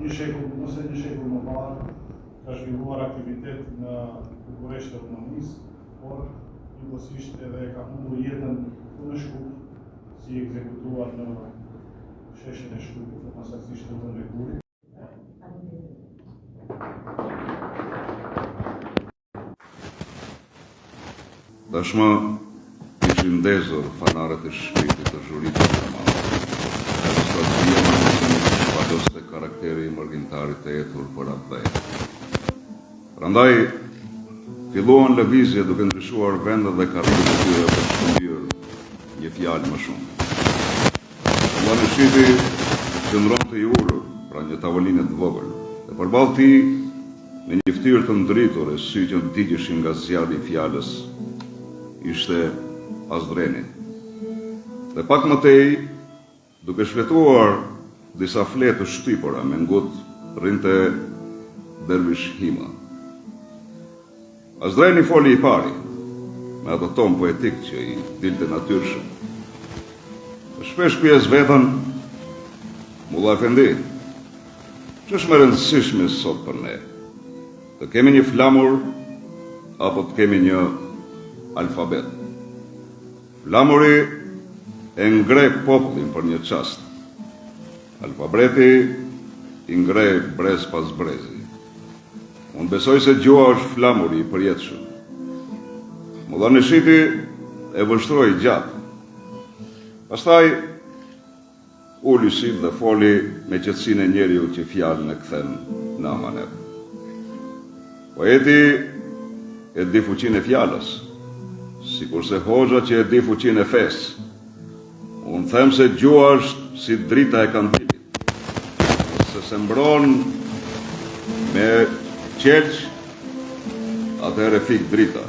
Nëse një shekull më parë ka zhvilluar aktivitet në Bukuresht të Rumanisë, por njëkohësisht edhe ka humur jetën në Shkup, si ekzekutuar në sheshin e Shkupit, dhe pasaktësisht në vendin e Gurit. Tashmë ishin ndezur fanarët e shpirtit të zhurit të Romanit. Shpadoste karakteri i mërgjimtarit të etur për atë dhe. Prandaj, filluan lëvizje duke ndryshuar vendet dhe karrieret e tyre për shkëmbyer një fjalë më shumë. Vllani Shiti qëndron të i urur pra një tavolinë të vogël, dhe përballë tij, në një fytyrë të ndritur e sy që digjeshin nga zjarri i fjalës, ishte Azdreni. Dhe pak më tej, duke shfletuar disa fletë të shtypura me ngut, rrinte Dervish Hima. Azdreni foli i pari, me atë ton poetik që i dilte natyrshëm. Shpesh pyes veten, Mulla Efendi, ç'është më rëndësishme sot për ne? Të kemi një flamur apo të kemi një alfabet? Flamuri e ngre popullin për një çast. Alfabeti i ngre brez pas brezi. Unë besoj se gjua është flamuri i përjetshëm. Vllani Shiti e vështroi gjatë. Pastaj uli syt dhe foli me qetësinë e njeriu që fjalën e kthen në amanet. Poeti e di fuqinë e fjalës, sikurse hoxha që e di fuqinë e fesë. Unë them se gjua është si drita e kandilit. Se se mbron me qelç, atëherë fik drita.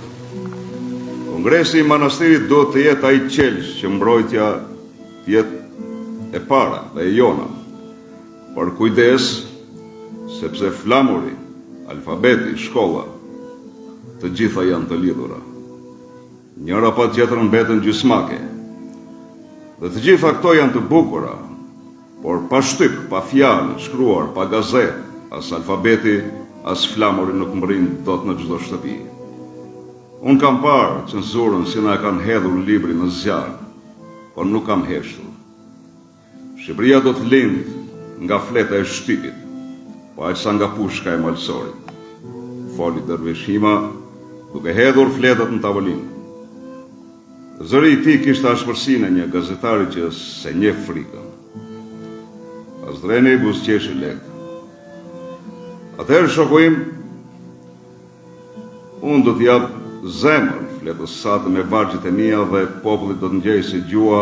Kongresi i Manastirit duhet të jetë ai qelç që mbrojtja të jetë e para dhe e jona. Por kujdes, sepse flamuri, alfabeti, shkolla, të gjitha janë të lidhura. Njëra pa tjetrën mbeten gjysmake. Dhe të gjitha këto janë të bukura, por pa shtyp, pa fjalë, shkruar, pa gazetë, as alfabeti, as flamuri nuk mbrin dot në çdo shtëpi. Unë kam parë cenzurën si na e kanë hedhur libri në zjarr, por nuk kam heshtur. Shqipëria do të lindë nga fleta e shtypit, po aq sa nga pushka e malsorit. Foli Dervish Hima, duke hedhur fletat në tavolinë. Zëri i tij kishte ashpërsinë e një gazetari që se njeh frikën. Azdreni buzëqeshi lehtë. Atëherë shoku im, unë do t'jap zemër fletës sate me vargjet e mia dhe popullit do të ngjej se gjua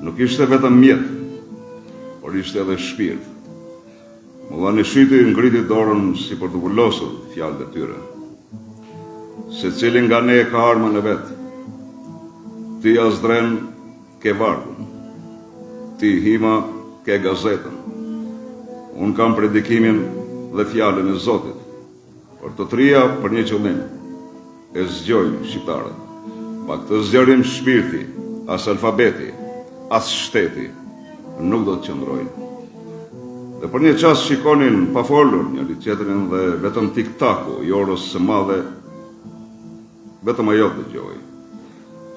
nuk ishte vetëm mjet, por ishte edhe shpirt. Vllani Shiti ngriti dorën si për të vulosur fjalët e tyre. Secili nga ne ka armën e vet. Ti Azdren ke vargun, ti Hima ke gazetën. Unë kam predikimin dhe fjalën e Zotit, por të trija për një qëllim, e zgjojnë shqiptarët. Pa këtë zgjerim shpirti, as alfabeti, as shteti, nuk do të qëndrojnë. Dhe për një qas shikonin pa folur njëri tjetrin dhe vetëm tik-taku i orës së madhe, vetëm ajo dëgjoi.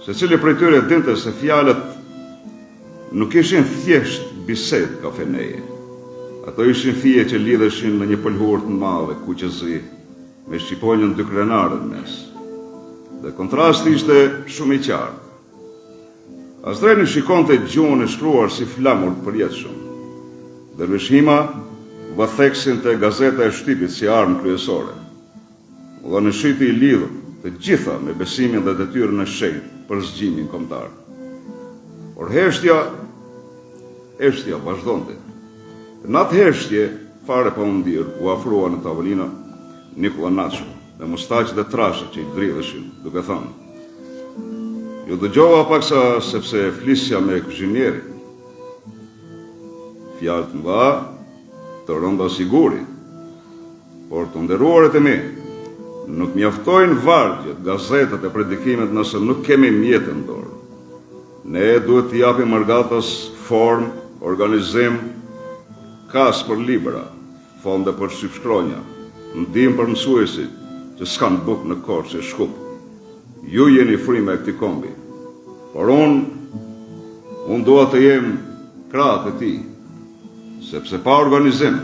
Secili prej tyre dinte se fjalët nuk ishin thjesht bisedë kafeneje. Ato ishin fije që lidheshin në një pëlhurë të madhe kuqezi, me shqiponjën dy krenare në mes. Dhe kontrasti ishte shumë i qartë. Azdreni shikonte gjuhën e shkruar si flamur të përjetshëm. Dervish Hima vëtheksinte gazeta e shtypit si armë kryesore. Vllani Shiti i lidhur të gjitha me besimin dhe detyrën e shenjtë për zgjimin kombëtar. Por heshtja vazhdonte. Në atë heshtje, fare pa u ndirë, u afrua në tavolina Nikola Naço, dhe mustaqët e trashët që i dridheshin, duke thënë: ju dëgjova paksa sepse flisja me kuzhinierin. Fjalë të mëdha, të rënda siguri, por të nderuarit e mi, nuk mjaftojnë vargjet, gazetat e predikimet nëse nuk kemi mjetë në dorë. Ne duhet të japim Margatës formë, organizim, kas për libra, fonde për shqipshkronja, ndihmë për mësuesit që s'kan buk në korë që shkup. Ju jeni frime e këtij kombi, por unë dua të jem krahët e tij, sepse pa organizim,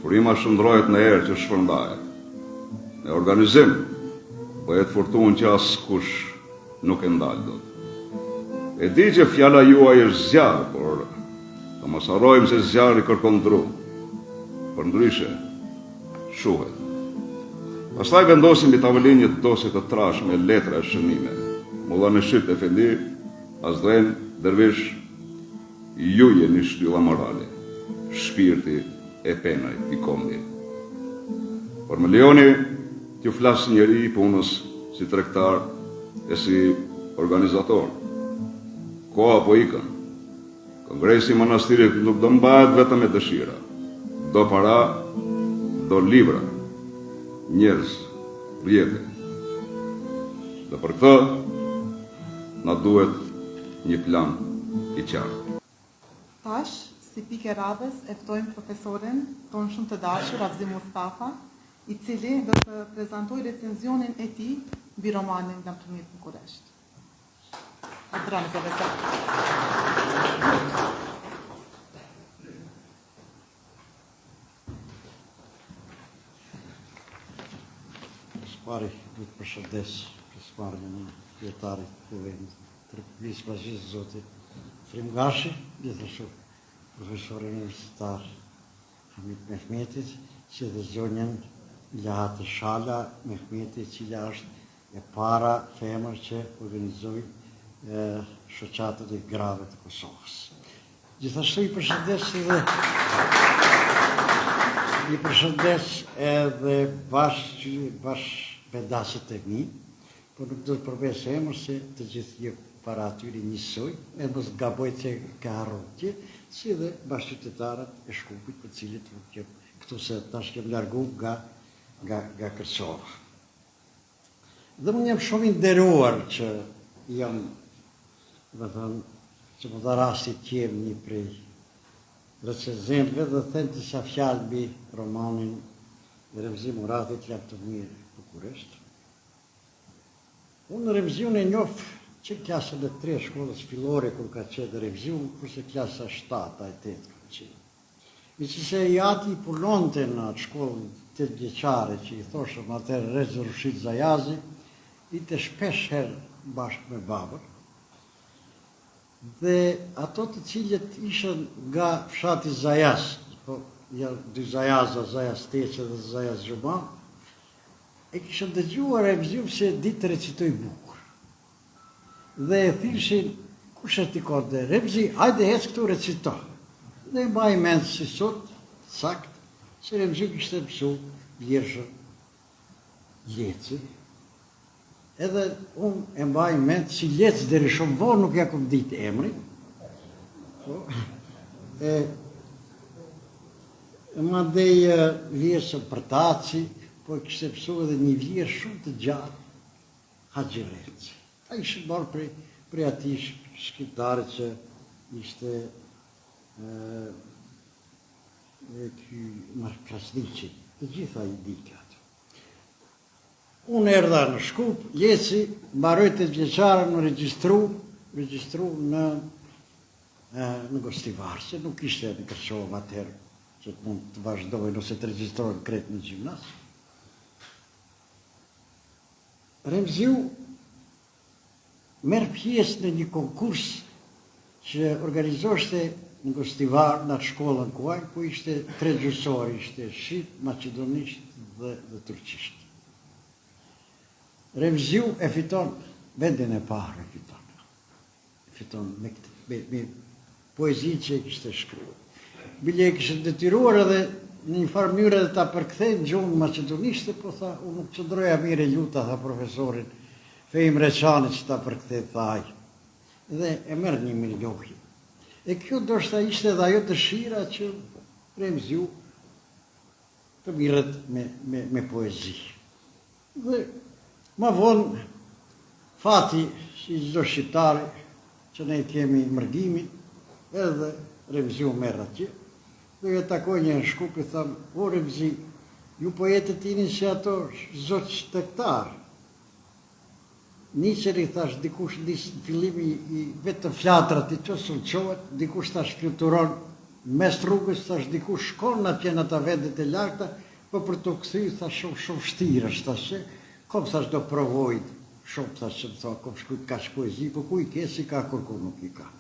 frima shndrohet në erë që shpërndahet. Në organizim, bëhet furtunë që askush nuk e ndal dot. E di që fjala juaj është zjarr, por të mos harrojmë se zjarri kërkon dru. Për ndryshe, shuhet. Pastaj vendosim mbi tavolinë një dosje të trashë me letra e shënime. Mulla Neshit Efendi, Azdren Dervish, ju jeni shtylla morale, shpirti e penaj i kombit. Por më lejoni t'ju flas njëri i punës si tregtar e si organizator. Koha po ikën. Kongresi i Manastirit nuk do mbahet vetëm me dëshira. Do para, do libra, njerëz, rjete. Dhe për këtë na duhet një plan i qartë. Tash, si pikë radhës, e ftojmë profesorin tonë shumë të dashur, Avzim Mustafa, i cili do të prezantojë recenzionin e tij mbi romanin Lamtrimit në Bukuresht. Adrani, profesor. Pari, du të përshëndes pjesëmarrjen e kryetarit të vendit të Republikës Bashkisë Zotit Frimgashi, gjithashtu profesorin universitar Hamit Mehmetit, si dhe zonjën Lahat Shala Mehmeti, cila është e para femër që organizoi shoqatën e grave të Kosovës. Gjithashtu i përshëndes edhe bashkëpedasët e mi, por nuk do të përmes emër se të gjithë një para atyri njësoj, e mos gaboj që ka harrotje, si dhe bashkëqytetarët e Shkupit, për cilit këtu se tash kem largu nga Kërçova. Dhe më jam shumë i nderuar që jam, dhe thënë, që më dha rasti të jem një prej recenzentëve dhe thënë disa fjalë mbi romanin Remzi Muratit Lamtrimit në Bukuresht. Unë Remziun e njoh që klasën e 3 shkollës fillore kur ka qenë Remziun, kurse klasa 7 e 8 ka qenë. Mi që se i ati i punonte në atë shkollën 8 vjeçare që i thoshëm atëherë Reza Rushid Zajazi, i të shpesh herë bashkë me babër. Dhe ato të cilët ishën nga fshati Zajaz, po dy Zajaza, Zajaz Teqe dhe Zajaz Xhuman, e kishën dëgjuar Remziun se ditë të recitoj bukur. Dhe e thyshin, kush është i kodë? Remzi, hajde hec këtu recito. Dhe mbaj mend si sot, sakt, se Remziu kishte mësu vjershën Leci. Edhe unë e mbaj mend si Lec deri shumë vonë nuk ja kom ditë emrin. Mandej vjersën Përtaci, po kishte mësu edhe një vjersh shumë të gjatë, Haxhi Renci. A ishte marrë prej atij shqiptarit që ishte ky Krasniqi, të gjitha i dika ato. Unë erdha në Shkup, Leci, mbaroi 8 vjeçare në regjistru në Gostivar, se nuk ishte në Kërçova atëherë që të mund të vazhdojnë ose të regjistrohen krejt në gjimnas. Remziu merr pjesë në një konkurs që organizoshte në Gostivar, në atë shkollën kuaj, ku ishte 3 gjysori, ishte shqip, maqedonisht dhe turqisht. Remziu e fiton vendin e parë, e fiton me poezi që e kishte shkruar. Bile e kishte detyruar edhe në një farë mënyrë edhe ta përkthej në gjuhën maqedonishte, po tha, unë nuk qëndroja mire luta, tha profesorin Fejm Reçani që ta përkthej, tha ai. Dhe e merr një miljohi. E kjo ndoshta ishte edhe ajo dëshira që Remziu të mirret me poezi. Dhe ma vonë, fati, si çdo shqiptari, që ne kemi mërgimin, edhe Remziu merr atje, do e takoj një në Shkup i tham, o Remzi, ju poetët jeni që ato zot shtektar. Niçeri thash, dikush në fillimi i vetëm flatrat i që sulqohet, dikush thash fluturon mes rrugës, thash dikush shkon atje në ata vendet e larta, po për të kthy thash shumë vështirë është thash, kom thash do provoj, shumë thash që më thua, kom shkujt ka poezi, po ku i ke si ka kërku nuk i ka.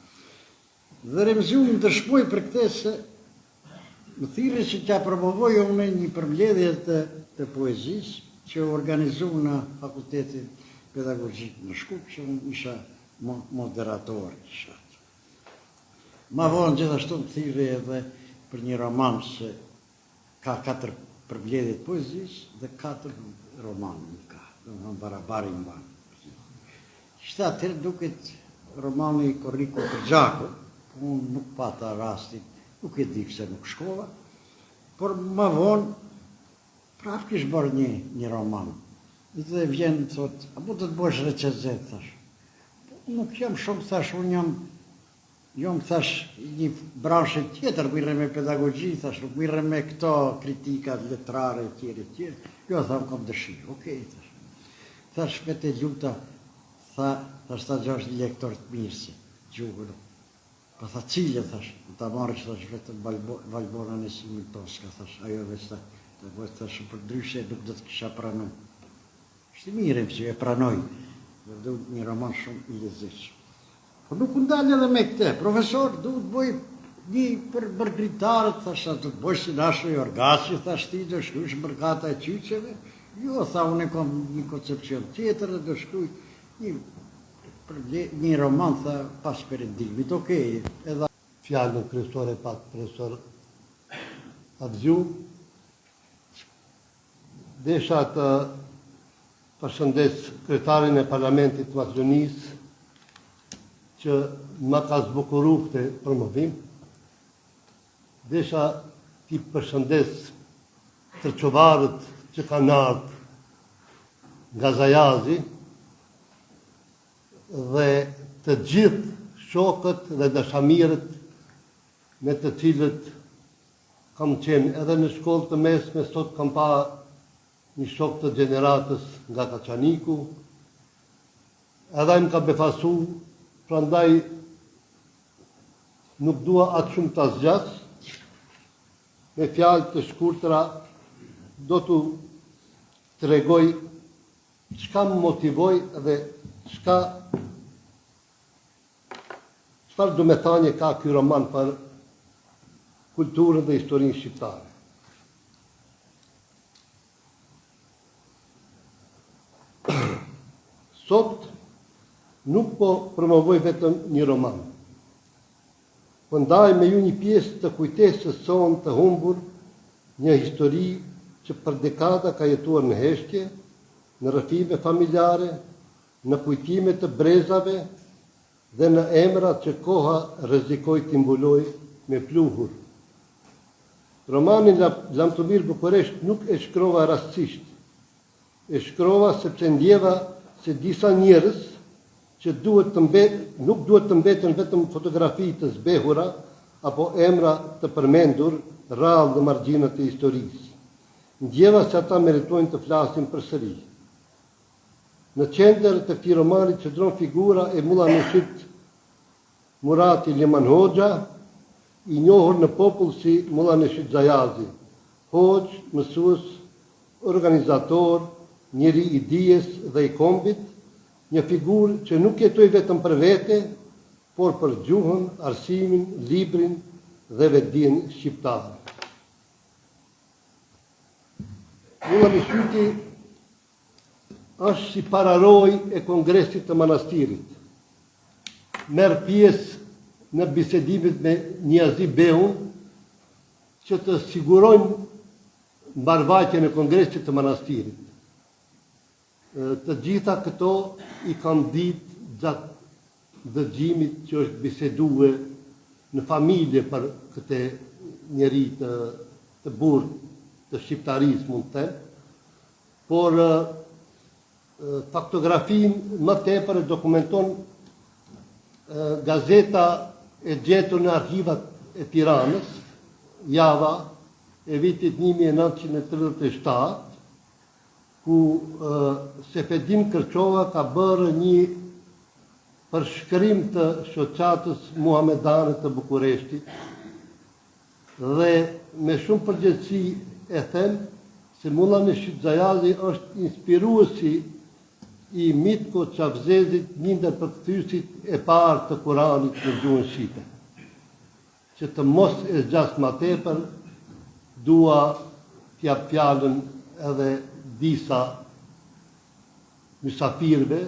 Dhe Remziu më dëshmoj për këtë se më thirrë që t'ja promovoj unë një përmbledhje të poezisë që organizu në Fakultetin Pedagogjik në Shkup, që unë isha moderator. Ma vonë gjithashtu më thirrë edhe për një roman se ka 4 përmbledhje të poezisë dhe 4 romanë ka, domethënë barabari mban. Ishte atëherë duket romani Korriku për Gjaku, unë nuk pata rastin, nuk e di se nuk shkova, por ma vonë prap kish bërë një roman. Dhe vjen, thot, a mu të bësh recenzent, thash. Nuk jam shumë, thash, unë jam, thash, një branshë tjetër, mirë me pedagogji, thash, nuk mirë me këto kritikat letrare, tjere. Jo, tham, kam dëshirë, okej, thash. Thash, me të luta, thash, ta gjash një lektor të mirë si, gjuhën. Pa tha cilë, thash, ta marrë që thash vetëm Valbona në Simil Toska, thash, ajo veç thash, për dryshe nuk do të kisha pranu. Shtë mirëm që e pranoj, dhe du një roman shumë i lezetshëm. Po nuk ndalë edhe me këte, profesor, du të boj një për gritarët, thash, du të boj si nashë i orgaci, thash ti, do shkush mërgata e qyqeve. Jo, tha, unë e kom një koncepcion tjetër, do shkuj një roman, tha, pas perëndimit, okej, edhe... Fjallën kryesore pak profesor Avziu. Desha të përshëndes kretarin e Parlamentit të Maqedonisë, që më ka zbukuru këtë promovim. Desha t'i përshëndes tërqovarët që kanë ardhur nga Zajazi dhe të gjithë shokët dhe dashamirët me të cilët kam qenë edhe në shkollë të mesme, sot kam pa një shok të gjeneratës nga Kaçaniku, edhe më ka befasu, prandaj nuk dua atë shumë të zgjas, me fjalë të shkurtra do t'u tregoj çka më motivoi dhe çfarë do me thënie ka ky roman për kulturën dhe historinë shqiptare. Sot nuk po promovoj vetëm një roman, po ndaj me ju një pjesë të kujtesës sonë të humbur, një histori që për dekada ka jetuar në heshtje, në rrëfime familjare, në kujtime të brezave dhe në emra që koha rrezikoi t'i mbuloj me pluhur. Romanin Lamtomir Bukuresht nuk e shkrova rastësisht, e shkrova sepse ndjeva se disa njerëz që nuk duhet të mbeten vetëm fotografi të zbehura apo emra të përmendur rrallë dhe margjinat e historisë. Ndjeva se ata meritojnë të flasin përsëri. Në qendër të këtij romani qëndron figura e Mulla Neshit Murati Liman Hoxha, i njohur në popull si Mulla Neshit Zajazi, hoxh, mësues, organizator, njëri i dijes dhe i kombit, një figurë që nuk jetoi vetëm për vete, por për gjuhën, arsimin, librin dhe vetdijen shqiptare. Mulla Neshiti është si pararoj e Kongresit të Manastirit. Merr pjesë në bisedimet me Niazi Behun që të sigurojnë mbarvajtjen e Kongresit të Manastirit. Të gjitha këto i kanë ditë gjatë dëgjimit që është bisedue në familje për këtë njeri të burr të shqiptarisë, mund të them, por faktografin më tepër e dokumenton gazeta e gjetur në arkivat e Tiranës, java e vitit 1937, ku Sefedin Kërçova ka bërë një përshkrim të shoqatës muhamedane të Bukureshtit dhe me shumë përgjegjësi e them se Mulla Neshit Xhajazi është inspiruesi i Mitko Çavzezit, një ndër përkthyesit e parë të Kuranit në gjuhën shqipe. Që të mos e zgjas më tepër, dua t'jap fjalën edhe disa mysafirëve,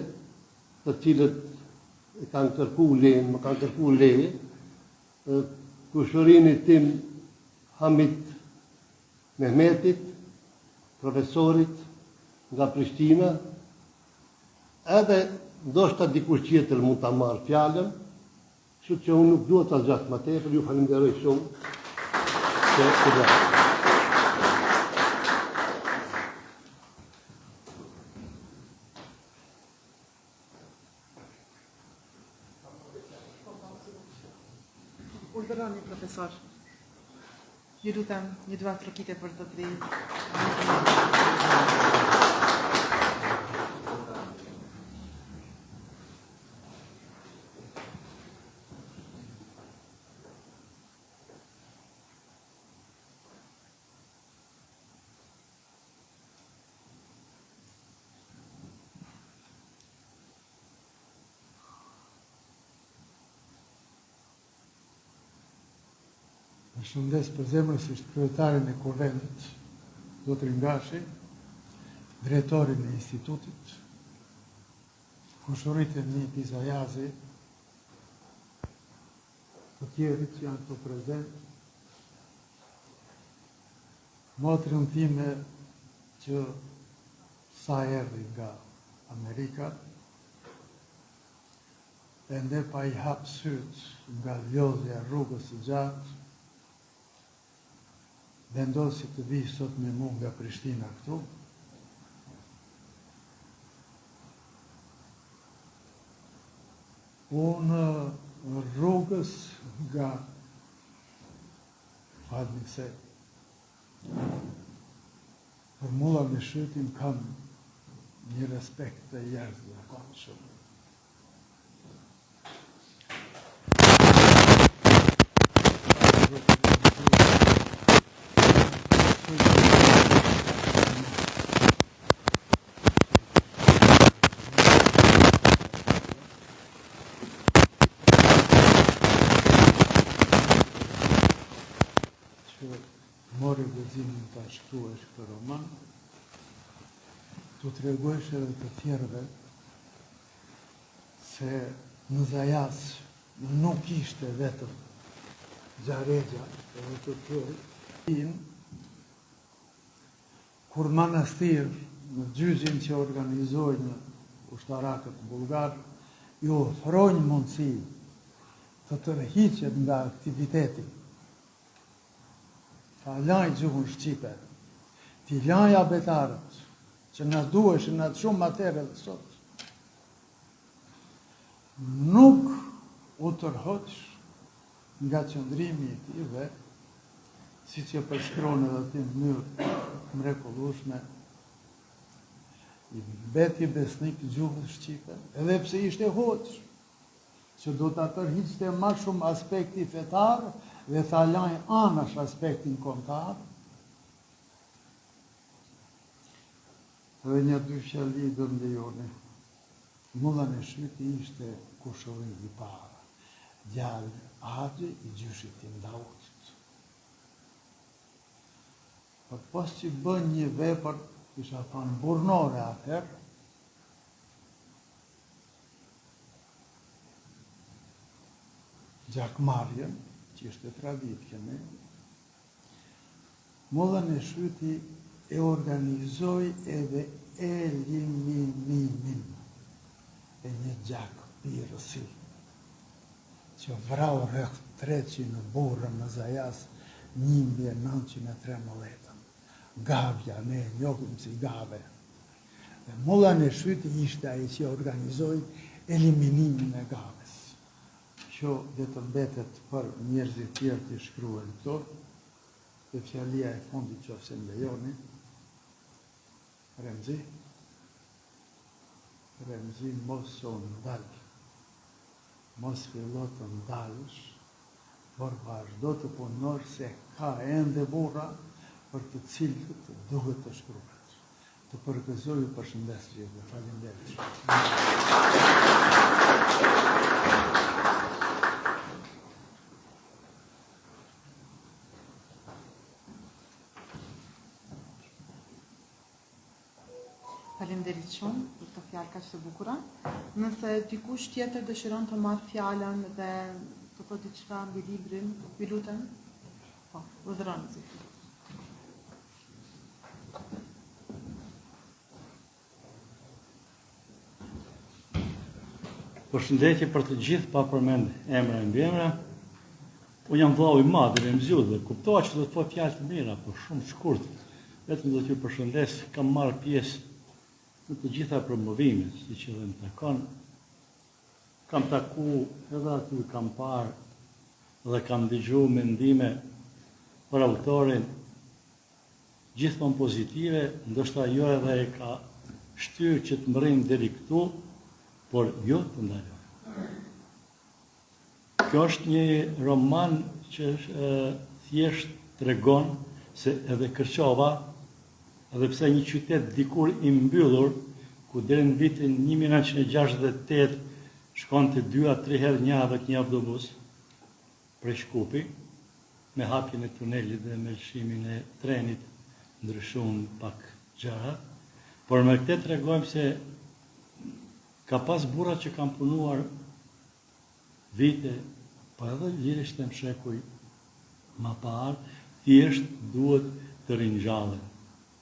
të cilët më kanë kërku leje, kushurinit tim Hamit Mehmetit, profesorit nga Prishtina, edhe ndoshta dikush tjetër mund ta marrë fjalën, kështu që unë nuk dua ta zgjas më tepër, ju falenderoj shumë. Urdhëroni, profesor. Ju lutem një dua trokite për zotëri. Shëndes për zemërsisht kryetarin e Kuvenit, Zotrin Gashi, drejtorin e institutit, kushurit e mi Pizajazi, të tjerit që janë të prezent, motrën time që sa erdhi nga Amerika, ende pa i hapë sytë nga lodhja rrugës së gjatë, vendosi të vi sot me mu nga Prishtina këtu. Unë rrugës nga falni se për Mulla Neshitin kam një respekt të jashtëzakonshëm. Mori vëzimin të shkruash këtë roman, të treguash edhe të tjerëve se në Zajas nuk ishte vetëm Xharegja edhe të tjerë, kur manastir në gjyqin që organizojnë ushtarakët bulgar, ju ofrojnë mundësi të tërhiqet nga aktiviteti, ta laj gjuhën shqipe, ti laj abetarët, që në duheshin atë shumë matere dhe sot, nuk u tërhoq nga qëndrimi i tij dhe, si që përshkron edhe ti në mënyrë mrekullueshme, i beti besnik gjuhës shqipe, edhe pse ishte hoq, që do ta tërhiqte më shumë aspekti fetar dhe ta laj anash aspektin kombëtar. Dhe një dy fjali do më lejoni. Mulla Neshiti ishte kushuri i parë, djalë Haxhi i gjyshit tim Dautit. Por pas që bën një vepër, isha thënë burnore atëherë, gjakmarrjen, që ishte tradit kemi, Mulla Neshiti e organizoi edhe eliminimin e një gjak pirësi, që vrau rreth 300 burrë në Zajas 1913. Gavja, ne e njohim si gave. Dhe Mulla Neshiti ishte ai që organizoi eliminimin e gaves. Që dhe të mbetet për njerëzit tjerë të shkruajnë këto, dhe fjalia e fundit që ose në lejoni. Remzi, mos o ndalë, mos fillo të ndalësh, por vazhdo të punosh se ka ende burra për të cilët duhet të shkruhet. Të përgëzoj ju përshëndes gjithë dhe faleminderit. Faleminderit shumë për të fjalë kaq të bukura. Nëse dikush tjetër dëshiron të marrë fjalën dhe të thotë diçka mbi librin, ju lutem. Po, udhëroni si. Përshëndetje për të gjithë pa përmend emra e mbiemra. Unë jam vllau i madh i Remziut dhe kuptova që do të thotë fjalë të mira, por shumë shkurt. Vetëm do t'ju përshëndes, kam marrë pjesë në të gjitha promovimet, siç edhe më takon. Kam taku edhe aty, kam parë dhe kam dëgjuar mendime për autorin gjithmonë pozitive, ndoshta jo edhe e ka shtyrë që të mbërrim deri këtu, por jo të ndaloj. Kjo është një roman që thjesht tregon se edhe Kërçova, edhe pse një qytet dikur i mbyllur, ku deri në vitin 1968 shkonte 2 a 3 herë një javë një autobus prej Shkupi, me hapjen e tunelit dhe me lëshimin e trenit ndryshuan pak gjëra, por me këtë tregojmë se ka pas burra që kanë punuar vite, po edhe lirisht e mshekuj ma parë, thjesht duhet të ringjallen,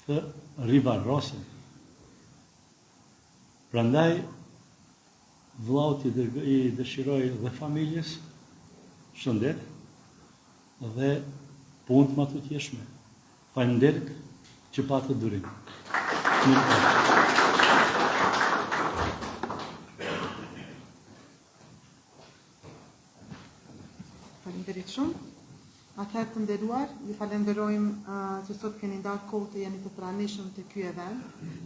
të rivarrosen. Prandaj, vllaut i dëshiroj dhe familjes, shëndet, dhe punë më të tjeshme. Faleminderit që patë durim. Faleminderit shumë. Atëherë të nderuar, ju falenderojmë që sot keni ndarë kohë të jeni të pranishëm të ky event.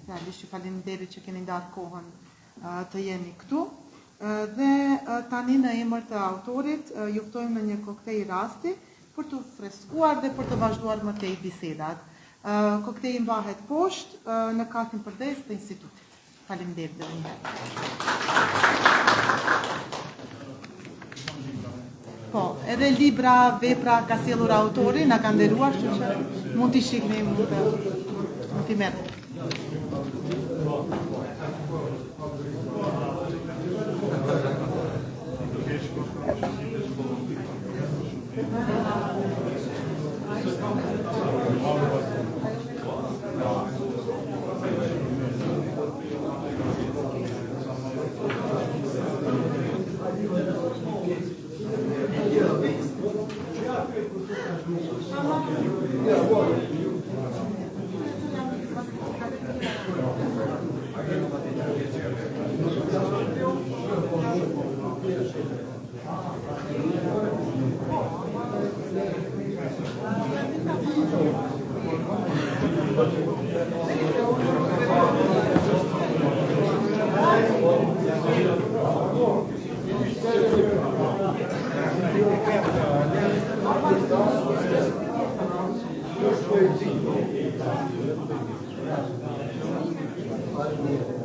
Realisht ju faleminderit që keni ndarë kohën të jeni këtu. Dhe tani në emër të autorit ju ftojmë në një koktej rasti për të freskuar dhe për të vazhduar më tej bisedat. Kokteji mbahet poshtë në katin përdes të institutit. Faleminderit edhe një herë. Po, edhe libra, vepra ka sjellur autori, na ka nderuar, kështu që mund t'i shihni, mund t'i merrni. Thank you.